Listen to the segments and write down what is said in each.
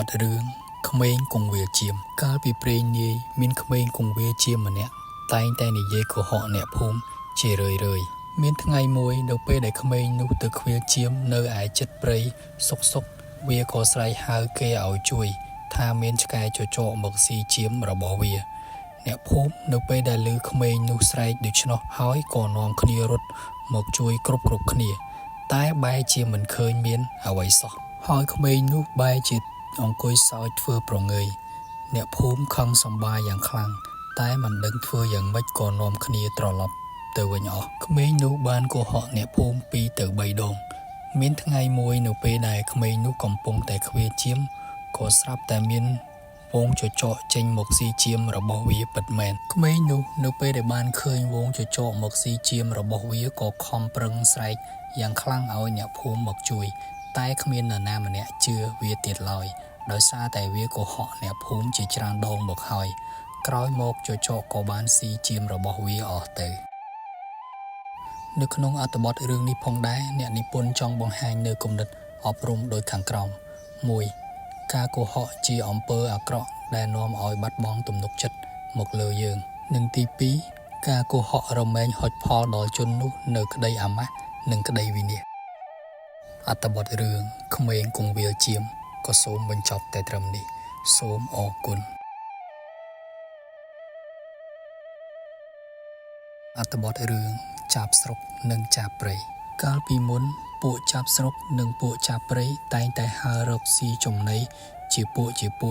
តរឿងក្មេងគង្វាលជាមកាលពីព្រេងនាយមានក្មេងគង្វាលជាមម្នាក់តែងតែនិយាយកុហកអ្នកភូមិជារឿយមានថ្ងៃមួយនៅពេលដែលក្មេងនោះទៅឃ្វាលជាមនៅឯជិតព្រៃសុកវាក៏ស្រែកហៅគេឲ្យជួយថាមានឆ្កែចចកមកស៊ីជាមរបស់វាអ្នកភូមិនៅពេលដែលឮក្មេងនោះស្រែកដូច្នោះហើយក៏នាំគ្នារត់មកជួយគ្រប់គ្នាតែបែរជាមិនឃើញមានអ្វីសោះហើយក្មេងនោះបែរជាអង្គុយសើចធ្វើប្រងើយអ្នកភូមិខឹងសម្បាយ៉ាងខ្លាំងតែមិនដឹងធ្វើយ៉ាងម៉េចក៏នាំគ្នាត្រឡប់ទៅវិញអស់ក្មេងនោះបានកុហកអ្នកភូមិ2ទៅ3ដងមានថ្ងៃមួយនៅពេលដែលក្មេងនោះកំពុងតែឃ្វាលជាមក៏ស្រាប់តែមានវងចចកចេញមកស៊ីជាមរបស់វាពិតមែនក្មេងនោះនៅពេលដែលបានឃើញវងចចកមកស៊ីជាមរបស់វាក៏ខំប្រឹងស្រែកយ៉ាងខ្លាំងឲ្យអ្នកភូមិមកជួយតែគ្មាននរណាម្នាក់ជឿវាទៀតឡើយដោយសារតែវាកុហកអ្នកភូមិជាច្រើនដងមកហើយក្រោយមកចចកក៏បានស៊ីជាមរបស់វាអស់ទៅនៅក្នុងអត្ថបទរឿងនេះផងដែរអ្នកនិពន្ធចង់បង្ហាញនៅគំនិតអប់រំដូចខាងក្រោម 1. ការកុហកជាអំពើអាក្រក់ដែលនាំឲ្យបាត់បង់ទំនុកចិត្តមកលើយើងនិងទី 2. ការកុហករមែងហុចផលដល់ជននោះនៅក្តីអាម៉ាស់និងក្តីវិនាសអត្ថបទរឿងក្មេងគង្វាលជាមក៏សូមបញ្ចប់តែត្រឹមនេះសូមអរគុណអត្ថបទរឿងចាប់ស្រុកនិងចាប់ព្រៃកាលពីមុនពួកចាប់ស្រុកនិងពួកចាប់ព្រៃតែងតែហើររកស៊ីចំណីជាពួ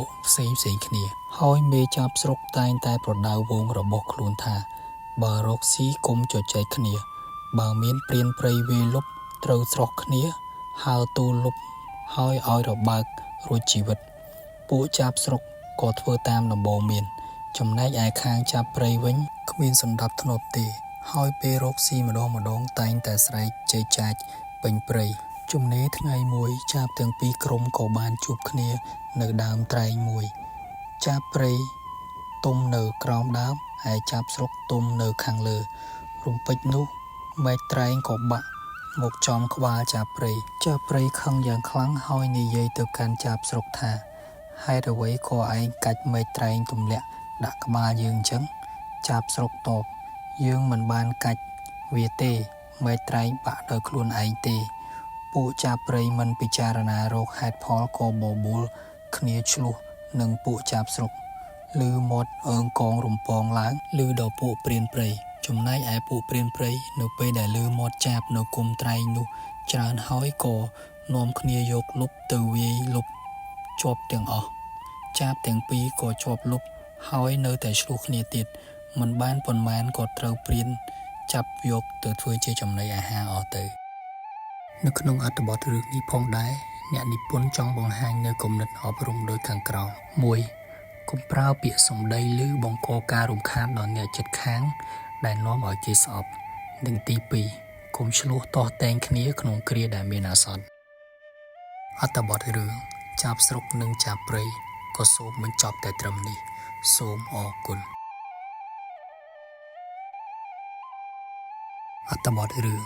កផ្សេងគ្នាហើយមេចាប់ស្រុកតែងតែប្រដៅវងរបស់ខ្លួនថាបើរកស៊ីកុំជជែកគ្នាបើមានព្រានព្រៃវេលប់ត្រូវស្រោះគ្នាហើរទូលលប់ហើយឲ្យរបើករួចជីវិតពួកចាប់ស្រុកក៏ធ្វើតាមដំបូន្មានចំណែកឯខាងចាប់ព្រៃវិញគ្មានសណ្ដាប់ធ្នាប់ទេហើយពេលរកស៊ីម្ដងតែងតែស្រែកជែកចាចពេញព្រៃជំនេរថ្ងៃមួយចាប់ទាំងពីរក្រុមក៏បានជួបគ្នានៅដើមត្រែងមួយចាប់ព្រៃទុំនៅក្រោមដើមហើយចាប់ស្រុកទុំនៅខាងលើរំពេចនោះមែកត្រែងក៏បាក់មកចំក្បាលចាប់ព្រៃខឹងយ៉ាងខ្លាំងហើយនិយាយទៅកាន់ចាប់ស្រុកថាហេតុអ្វីក៏ឯងកាច់មែកត្រែងទម្លាក់ដាក់ក្បាលយើងអញ្ចឹងចាប់ស្រុកតបយើងមិនបានកាច់វាទេមែកត្រែងបាក់ដោយខ្លួនឯងទេពួកចាប់ព្រៃមិនពិចារណារកហេតុផលក៏បបួលគ្នាឆ្លោះនឹងពួកចាប់ស្រុកឮមាត់អើងកងរំពងឡើងឮដល់ពួកព្រានព្រៃចំណែកឯពួកព្រានព្រៃនៅពេលដែលឮមាត់ចាប់នៅគុំត្រែងនោះច្រើនហើយក៏នាំគ្នាយកលុបទៅវាយលុបជាប់ទាំងអស់ចាប់ទាំងពីរក៏ជាប់លុបហើយនៅតែឆ្លោះគ្នាទៀតមិនបានប៉ុន្មានក៏ត្រូវព្រានចាប់យកទៅធ្វើជាចំណីអាហារអស់ទៅនៅក្នុងអត្ថបទរឿងនេះផងដែរអ្នកនិពន្ធចង់បង្ហាញនៅគំនិតអប់រំដូចខាងក្រោម 1. កុំប្រើពាក្យសម្ដីឮបង្កការរំខានដល់អ្នកជិតខាងដែលនាំឲ្យគេស្អប់និងទី 2. កុំឆ្លោះទាស់តែងគ្នាក្នុងគ្រាដែលមានអាសន្នអត្ថបទរឿងចាប់ស្រុកនិងចាប់ព្រៃក៏សូមបញ្ចប់តែត្រឹមនេះសូមអរគុណអត្ថបទរឿង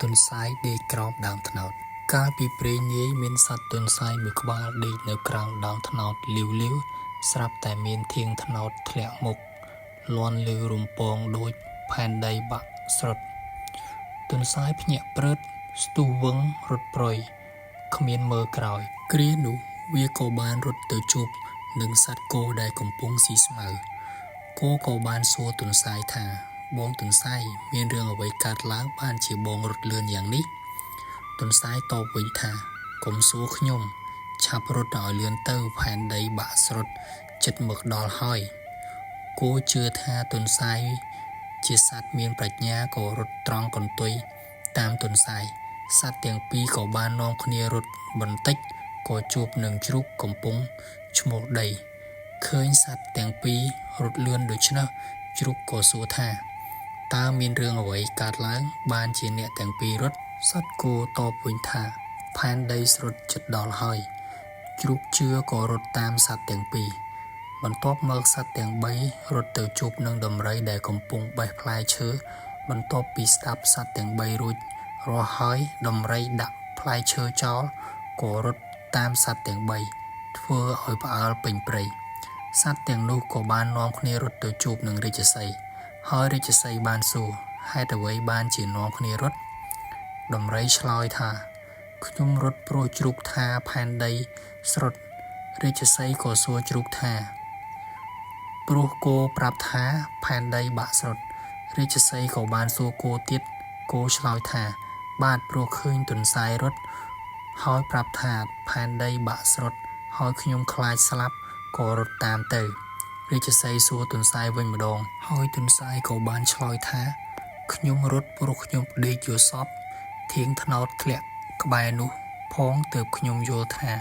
ទុនសាយដេកក្រោមដើមត្នោតកាលពីព្រេងនាយមានសត្វទុនសាយមួយក្បាលដេកនៅក្រោមដើមត្នោតលាវស្រាប់តែមានធាងត្នោតធ្លាក់មុខលាន់លើរំពងដូចផែនដីបាក់ស្រុតទុនសាយភ្ញាក់ព្រឺតស្ទុះវឹងរត់ព្រុយគ្មានមើលក្រោយគ្រានោះវាក៏បានរត់ទៅជួបនឹងសត្វគោដែលកំពុងស៊ីស្មៅគោក៏បានសួរទុនសាយថាបងទុនសាយមានរឿងអ្វីកើតឡើងបានជាបងរត់លឿនយ៉ាងនេះទុនសាយតបវិញថាកុំសួរខ្ញុំឆាប់រត់ឲ្យលឿនទៅផែនដីបាក់ស្រុតចិត្តមកដល់ហើយគោជឿថាទុនសាយជាសត្វមានប្រាជ្ញាក៏រត់ត្រង់កន្ទុយតាមទុនសាយសត្វទាំងពីរក៏បាននាំគ្នារត់បន្តិចក៏ជួបនឹងជ្រូកកំពុងឈ្មោះដីឃើញសត្វទាំងពីររត់លឿនដូច្នោះជ្រូកក៏សួរថាតើមានរឿងអ្វីកើតឡើងបានជាអ្នកទាំងពីររត់សត្វគោតបវិញថាផែនដីស្រុតជិតដល់ហើយជ្រូកជឿក៏រត់តាមសត្វទាំងពីរបន្ទាប់មកសត្វទាំង3រត់ទៅជួបនឹងដំរីដែលកំពុងបេះផ្លែឈើបន្ទាប់ពីស្ដាប់សត្វទាំង3រួចរាល់ហើយដំរីដាក់ផ្លែឈើចោលក៏រត់តាមសត្វទាំង3 ធ្វើឲ្យផ្អើលពេញព្រៃសត្វទាំងនោះក៏បាននាំគ្នារត់ទៅជួបនឹងរាជសីហ៍ហើយរាជសីហ៍បានសួរហេតុអ្វីបានជានាំគ្នារត់ដំរីឆ្លើយថាខ្ញុំរត់ព្រោះជ្រូកថាផែនដីស្រុតរាជសីហ៍ក៏សួរជ្រូកថាព្រោះគោប្រាប់ថាផែនដីបាក់ស្រុតរាជសីហ៍ក៏បានសួរគោទៀតគោឆ្លើយថាបាទព្រោះឃើញទន្សាយរត់ហើយប្រាប់ថាផែនដីបាក់ស្រុតហើយខ្ញុំខ្លាចស្លាប់ក៏រត់តាមទៅរាជសីហ៍សួរទន្សាយវិញម្ដងហើយទន្សាយក៏បានឆ្លើយថាខ្ញុំរត់ព្រោះខ្ញុំដេកយល់សពធៀងថ្នោតធ្លាក់ក្បែរនោះផងទើបខ្ញុំយល់ថា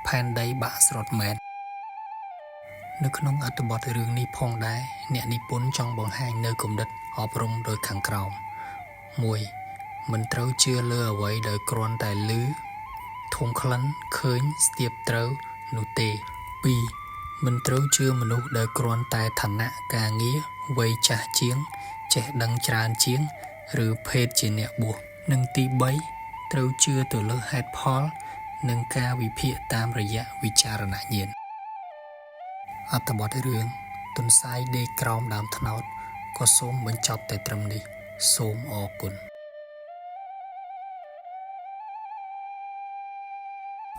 ផែនដីបាក់ស្រុតមែននៅក្នុងអត្ថបទរឿងនេះផងដែរអ្នកនិពន្ធចង់បង្ហាញនៅគំនិតអប់រំដោយខាងក្រោម 1. មិនត្រូវជឿលើអ្វីដោយគ្រាន់តែឮធំក្លិនឃើញស្ទាបត្រូវនោះទេ 2. មិនត្រូវជឿមនុស្សដោយគ្រាន់តែឋានៈការងារវ័យចាស់ជាងចេះដឹងច្រើនជាងឬភេទជាអ្នកបួសនិងទី 3. ត្រូវជឿទៅលើហេតុផលនិងការវិភាគតាមរយៈវិចារណញ្ញាណអត្ថបទរឿងទន្សាយដេកក្រោមដើមត្នោតក៏សូមបញ្ចប់តែត្រឹមនេះសូមអរគុណ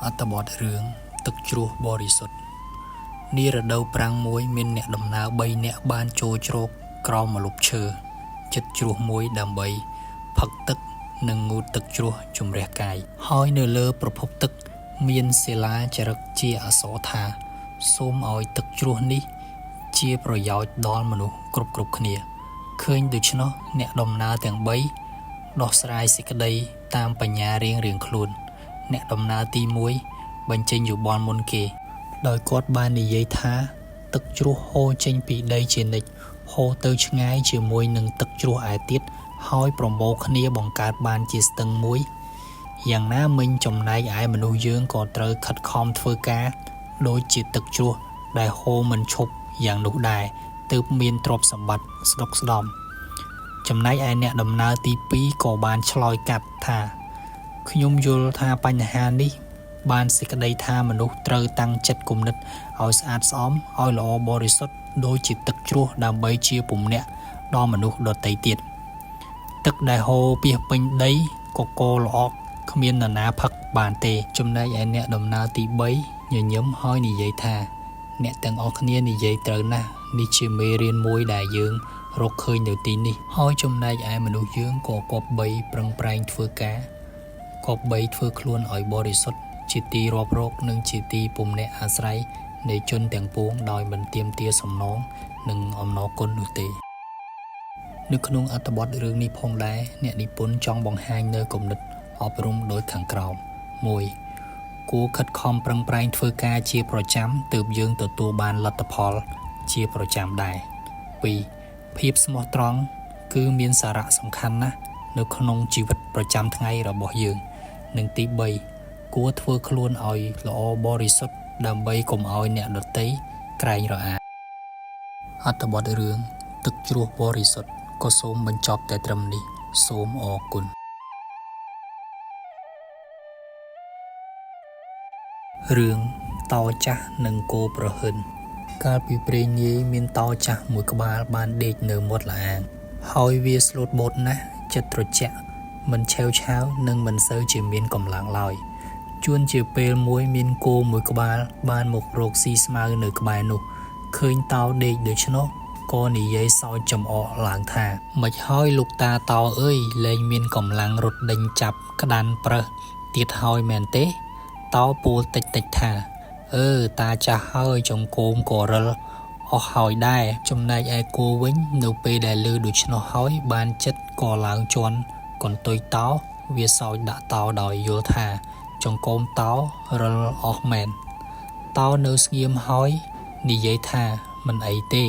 អត្ថបទរឿងទឹកជ្រោះបរិសុទ្ធនារដូវប្រាំងមួយមានអ្នកដំណើរ3នាក់បានចូលជ្រកក្រោមម្លប់ឈើចិត្តជ្រោះមួយដើម្បីផឹកទឹកនិងងូតទឹកជ្រោះជំរះកាយហើយនៅលើប្រភពទឹកមានសិលាចារឹកជាអក្សរថាសូមឲ្យទឹកជ្រោះនេះជាប្រយោជន៍ដល់មនុស្សគ្រប់គ្នាឃើញដូច្នោះអ្នកដំណើរទាំង3ដោះស្រាយសេចក្តីតាមបញ្ញារៀងខ្លួនអ្នកដំណើរទី1បញ្ចេញយោបល់មុនគេដោយគាត់បាននិយាយថាទឹកជ្រោះហូរចេញពីដីជានិច្ចហូរទៅឆ្ងាយជាមួយនឹងទឹកជ្រោះឯទៀតហើយប្រមូលគ្នាបង្កើតបានជាស្ទឹងមួយយ៉ាងណាមិញចំណែកឯមនុស្សយើងក៏ត្រូវខិតខំធ្វើការដូចជាទឹកជ្រោះដែលហូរមិនឈប់យ៉ាងនោះដែរទើបមានទ្រព្យសម្បត្តិស្ដុកស្ដំចំណែកឯអ្នកដំណើរទី2ក៏បានឆ្លើយកាត់ថាខ្ញុំយល់ថាបញ្ហានេះបានសេចក្តីថាមនុស្សត្រូវតាំងចិត្តគំនិតឲ្យស្អាតស្អំឲ្យល្អបរិសុទ្ធដូចជាទឹកជ្រោះដើម្បីជាពំនាក់ដល់មនុស្សដទៃទៀតទឹកដែលហូរពាសពេញដីកកល្អគ្មាននរណាផឹកបានទេចំណែកឯអ្នកដំណើរទី3ញញឹមហើយនិយាយថាអ្នកទាំងអស់គ្នានិយាយត្រូវណាស់នេះជាមេរៀនមួយដែលយើងរកឃើញនៅទីនេះហើយចំណែកឯមនុស្សយើងក៏គប្បីប្រឹងប្រែងធ្វើការគប្បីធ្វើខ្លួនឲ្យបរិសុទ្ធជាទីរាប់រកនិងជាទីពំនាក់អាស្រ័យនៃជនទាំងពួងដោយមិនទាមទារសំណងនិងអំណរគុណនោះទេនៅក្នុងអត្ថបទរឿងនេះផងដែរអ្នកនិពន្ធចង់បង្ហាញនៅគំនិតអប់រំដោយខាងក្រោម 1. គួរខិតខំប្រឹងប្រែងធ្វើការជាប្រចាំទើបយើងទទួលបានលទ្ធផលជាប្រចាំដែរ 2. ភាពស្មោះត្រង់គឺមានសារៈសំខាន់ណាស់នៅក្នុងជីវិតប្រចាំថ្ងៃរបស់យើងនិងទី3គួរធ្វើខ្លួនឲ្យល្អបរិសុទ្ធដើម្បីកុំឲ្យអ្នកដទៃក្រែងរអាអត្ថបទរឿងទឹកជ្រោះបរិសុទ្ធក៏សូមបញ្ចប់តែត្រឹមនេះសូមអរគុណរឿងតោចាស់និងគោប្រហិនកាលពីព្រេងនាយមានតោចាស់មួយក្បាលបានដេកនៅមាត់ល្អាងហើយវាស្លូតបូតណាស់ចិត្តត្រជាក់មិនឆេវឆាវនិងមិនសូវជាមានកម្លាំងឡើយជួនជាពេលមួយមានគោមួយក្បាលបានមករកស៊ីស្មៅនៅក្បែរនោះឃើញតោដេកដូច្នោះក៏និយាយសើចចំអកឡើងថាមិនហើយលោកតាតោអើយលែងមានកម្លាំងរត់ដេញចាប់ក្តាន់ប្រើសទៀតហើយមែនទេតោពោលតិចថាតាចាស់ហើយចង្កូមក៏រិលអស់ហើយដែរចំណែកឯគោវិញនៅពេលដែលឮដូច្នោះហើយបានចិត្តក៏ឡើងជន់កន្ទុយតោវាសោចដាក់តោដោយយល់ថាចង្កូមតោរិលអស់មែនតោនៅស្ងៀមហើយនិយាយថាមិនអីទេ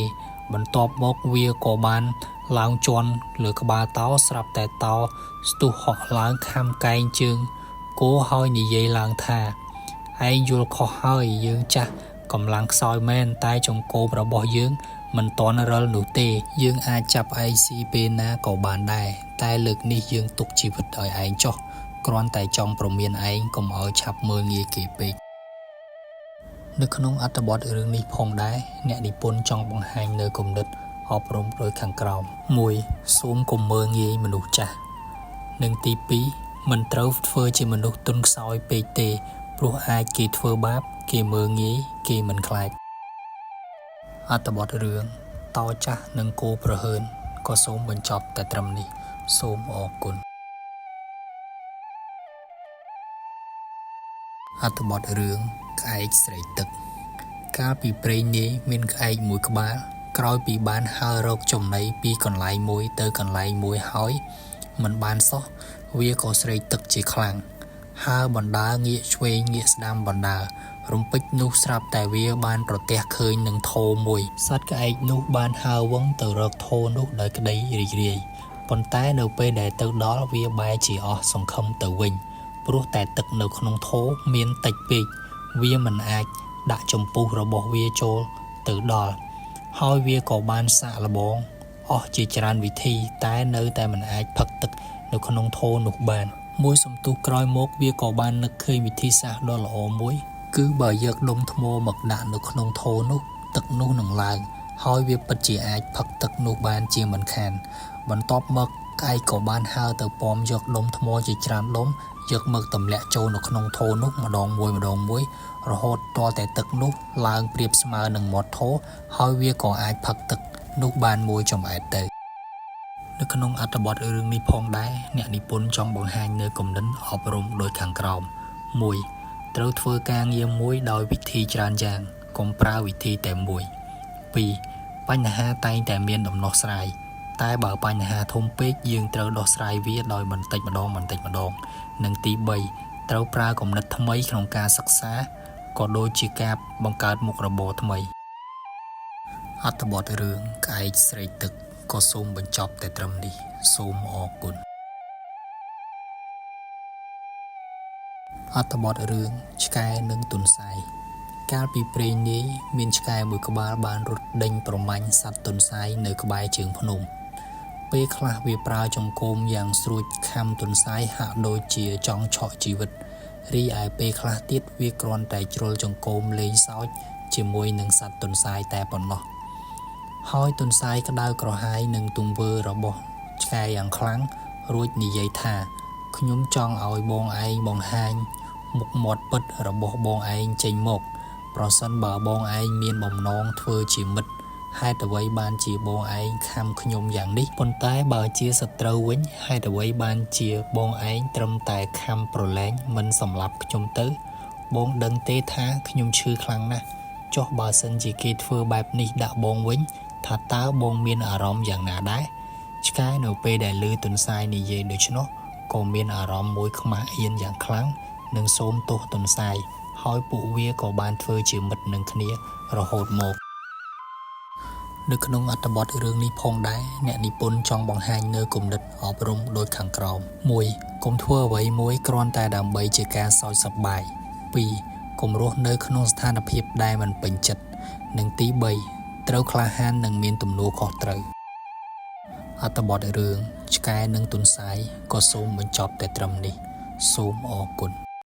បន្ទាប់មកវាក៏បានឡើងជន់លើក្បាលតោស្រាប់តែតោស្ទុះហក់ឡើងខំកែងជើងគោហើយនិយាយឡើងថាឯងយល់ខុសហើយយើងចាស់កម្លាំងខ្សោយមែនតែចង្កូមរបស់យើងមិនទាន់រិលនោះទេយើងអាចចាប់ឯងស៊ីពេលណាក៏បានដែរតែលើកនេះយើងទុកជីវិតឲ្យឯងចុះគ្រាន់តែចង់ព្រមានឯងកុំឲ្យឆាប់មើលងាយគេពេក នៅក្នុងអត្ថបទរឿងនេះផងដែរអ្នកនិពន្ធចង់បង្ហាញនៅគំនិតអប់រំដោយខាងក្រោម 1. សូមកុំមើលងាយមនុស្សចាស់និងទី 2. មិនត្រូវធ្វើជាមនុស្សទន់ខ្សោយពេកទេព្រោះអាចគេធ្វើបាបគេមើលងាយគេមិនខ្លាចអត្ថបទរឿងតោចាស់និងគោប្រហើនក៏សូមបញ្ចប់តែត្រឹមនេះសូមអរគុណអត្ថបទរឿងក្អែកស្រែកទឹកកាលពីព្រេងនាយមានក្អែកមួយក្បាលក្រោយពីបានហើររកចំណីពីកន្លែងមួយទៅកន្លែងមួយហើយមិនបានសោះវាក៏ស្រែកទឹកជាខ្លាំងហើរបណ្ដើរងាកឆ្វេងងាកស្ដាំបណ្ដើររំពេចនោះស្រាប់តែវាបានប្រទះឃើញនឹងធោមួយសត្វក្អែកនោះបានហើរវឹងទៅរកធោនោះដោយក្តីរីករាយប៉ុន្តែនៅពេលដែលទៅដល់វាបែរជាអស់សង្ឃឹមទៅវិញព្រោះតែទឹកនៅក្នុងធោមានតិចពេកវាមិនអាចដាក់ចម្ពុះរបស់វាចូលទៅដល់ហើយវាក៏បានសាកល្បងអស់ជាច្រើនវិធីតែនៅតែមិនអាចផឹកទឹកនៅក្នុងធោនោះបានមួយសន្ទុះក្រោយមកវាក៏បាននឹកឃើញវិធីសាស្ត្រដ៏ល្អមួយគឺបើយកដុំថ្មមកដាក់នៅក្នុងថូនោះទឹកនោះនឹងឡើងហើយវាពិតជាអាចផឹកទឹកនោះបានជាមិនខានបន្ទាប់មកក្អែកក៏បានហើរទៅប៉មយកដុំថ្មជាច្រើនដុំយកមកទម្លាក់ចូលនៅក្នុងថូនោះម្ដងមួយរហូតទាល់តែទឹកនោះឡើងប្រៀបស្មើនឹងមាត់ថូហើយវាក៏អាចផឹកទឹកនោះបានមួយចំអែតទៅនៅក្នុងអត្ថបទរឿងនេះផងដែរអ្នកនិពន្ធចង់បង្ហាញនៅគំនិតអប់រំដូចខាងក្រោម 1. ត្រូវធ្វើការងារមួយដោយវិធីច្រើនយ៉ាងកុំប្រើវិធីតែមួយ 2. បញ្ហាតែងតែមានដំណោះស្រាយតែបើបញ្ហាធំពេកយើងត្រូវដោះស្រាយវាដោយបន្តិចម្ដងនិងទី 3 ត្រូវប្រើគំនិតថ្មីក្នុងការសិក្សាក៏ដូចជាការបង្កើតមុខរបរថ្មីអត្ថបទរឿងក្អែកស្រែកទឹកក៏សូមបញ្ចប់តែត្រឹមនេះសូមអរគុណអត្ថបទរឿងឆ្កែនិងទន្សាយកាលពីព្រេងនាយមានឆ្កែមួយក្បាលបានរត់ដេញប្រមាញ់សត្វទន្សាយនៅក្បែរជើងភ្នំពេលខ្លះវាប្រើចង្កូមយ៉ាងស្រួចខំទន្សាយហាក់ដូចជាចង់ឆក់ជីវិតរីឯពេលខ្លះទៀតវាគ្រាន់តែជ្រុលចង្កូមលេងសើចជាមួយនឹងសត្វទន្សាយតែប៉ុណ្ណោះហើយទន្សាយក្តៅក្រហាយនឹងទង្វើរបស់ឆ្កែយ៉ាងខ្លាំងរួចនិយាយថាខ្ញុំចង់ឲ្យបងឯងបង្ហាញមុខមាត់ពិតរបស់បងឯងចេញមកប្រសិនបើបងឯងមានបំណងធ្វើជាមិត្តហេតុអ្វីបានជាបងឯងខំខ្ញុំយ៉ាងនេះប៉ុន្តែបើជាសត្រូវវិញហេតុអ្វីបានជាបងឯងត្រឹមតែខំប្រឡែងមិនសម្លាប់ខ្ញុំទៅបងដឹងទេថាខ្ញុំឈឺខ្លាំងណាស់ចុះបើសិនជាគេធ្វើបែបនេះដាក់បងវិញថាតើបងមានអារម្មណ៍យ៉ាងណាដែរឆ្កែនៅពេលដែលឮទន្សាយនិយាយដូច្នោះក៏មានអារម្មណ៍មួយខ្មាស់អៀនយ៉ាងខ្លាំងនិងសូមទោសទន្សាយហើយពួកវាក៏បានធ្វើជាមិត្តនឹងគ្នារហូតមកនៅក្នុងអត្ថបទរឿងនេះផងដែរអ្នកនិពន្ធចង់បង្ហាញនៅគំនិតអប់រំដូចខាងក្រោម 1. កុំធ្វើអ្វីមួយគ្រាន់តែដើម្បីជាការសើចសប្បាយ 2. កុំរស់នៅក្នុងស្ថានភាពដែលមិនពេញចិត្តនិងទី 3. ត្រូវក្លាហាននិងមានទំនួលខុសត្រូវអត្ថបទរឿងឆ្កែនិងទន្សាយក៏សូមបញ្ចប់តែត្រឹមនេះសូមអរគុណ